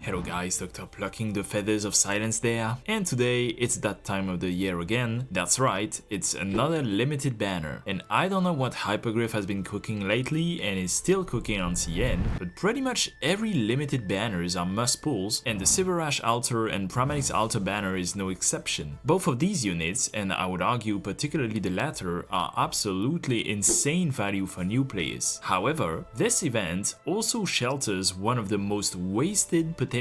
Hello guys, Dr. Plucking the Feathers of Silence there, and today it's that time of the year again. That's right, it's another limited banner, and I don't know what Hypergriff has been cooking lately and is still cooking on CN, but pretty much every limited banners are must pulls, and the Silverash Altar and Pramanix Altar banner is no exception. Both of these units, and I would argue particularly the latter, are absolutely insane value for new players. However, this event also shelters one of the most wasted potential,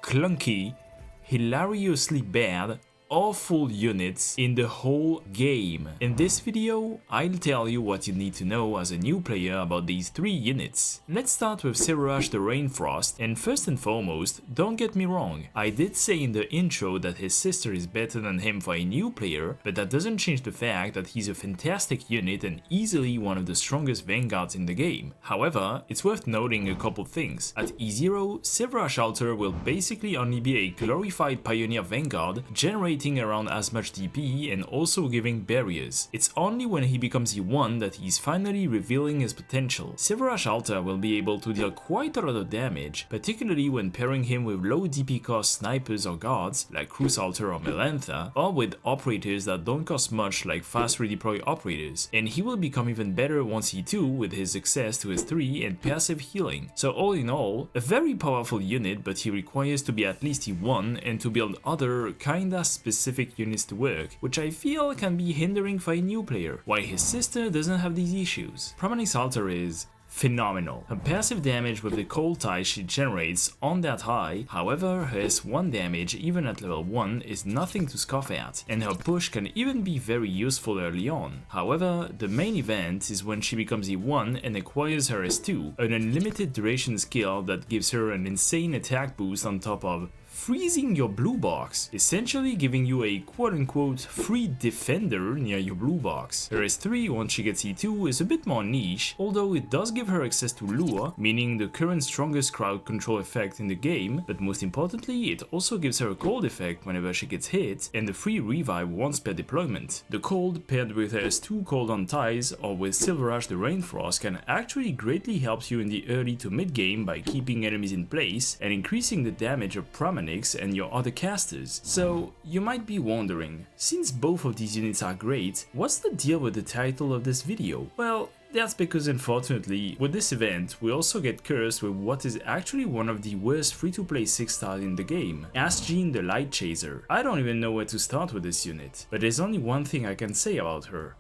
clunky, hilariously bad, awful units in the whole game. In this video, I'll tell you what you need to know as a new player about these three units. Let's start with Silverash the Rainfrost, and first and foremost, don't get me wrong, I did say in the intro that his sister is better than him for a new player, but that doesn't change the fact that he's a fantastic unit and easily one of the strongest vanguards in the game. However, it's worth noting a couple things. At E0, Silverash Altar will basically only be a glorified Pioneer Vanguard, generating around as much DP and also giving barriers. It's only when he becomes E1 that he's finally revealing his potential. Silverash Altar will be able to deal quite a lot of damage, particularly when pairing him with low DP cost snipers or guards like Cruise Altar or Melantha, or with operators that don't cost much like fast redeploy operators, and he will become even better once E2 with his access to his 3 and passive healing. So all in all, a very powerful unit, but he requires to be at least E1 and to build other kinda specific units to work, which I feel can be hindering for a new player, while his sister doesn't have these issues. Pramanix Altar is phenomenal. Her passive damage with the cold tie she generates on that high, however her S1 damage even at level 1 is nothing to scoff at, and her push can even be very useful early on. However, the main event is when she becomes E1 and acquires her S2, an unlimited duration skill that gives her an insane attack boost on top of freezing your blue box, essentially giving you a quote-unquote free defender near your blue box. Her S3 once she gets E2 is a bit more niche, although it does give her access to lure, meaning the current strongest crowd control effect in the game, but most importantly it also gives her a cold effect whenever she gets hit, and the free revive once per deployment. The cold paired with her S2 cold on ties or with Silverash the Rainfrost can actually greatly help you in the early to mid game by keeping enemies in place and increasing the damage of Pramanix and your other casters. So you might be wondering, since both of these units are great, what's the deal with the title of this video? Well, that's because unfortunately, with this event, we also get cursed with what is actually one of the worst free-to-play 6-stars in the game, Asjin the Light Chaser. I don't even know where to start with this unit, but there's only one thing I can say about her.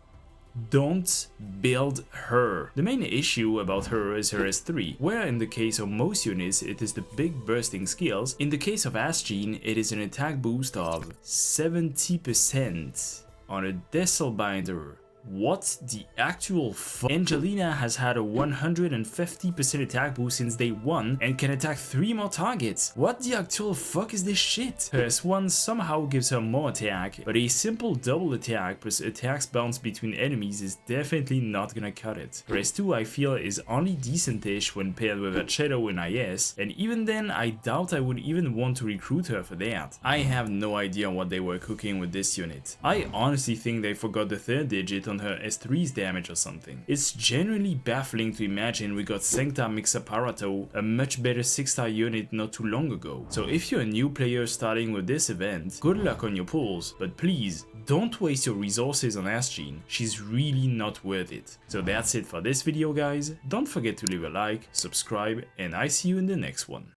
Don't build her. The main issue about her is her S3, where in the case of most units it is the big bursting skills. In the case of Asjin, it is an attack boost of 70% on a Desel Binder. What the actual fuck? Angelina has had a 150% attack boost since day 1 and can attack 3 more targets. What the actual fuck is this shit? Her S1 somehow gives her more attack, but a simple double attack plus attacks bounce between enemies is definitely not gonna cut it. Her S2 I feel is only decentish when paired with a Shadow in IS, and even then I doubt I would even want to recruit her for that. I have no idea what they were cooking with this unit. I honestly think they forgot the 3rd digit on her S3's damage or something. It's genuinely baffling to imagine we got Sancta Mixaparato, a much better 6-star unit not too long ago. So if you're a new player starting with this event, good luck on your pulls, but please don't waste your resources on Asjin. She's really not worth it. So that's it for this video guys. Don't forget to leave a like, subscribe, and I see you in the next one.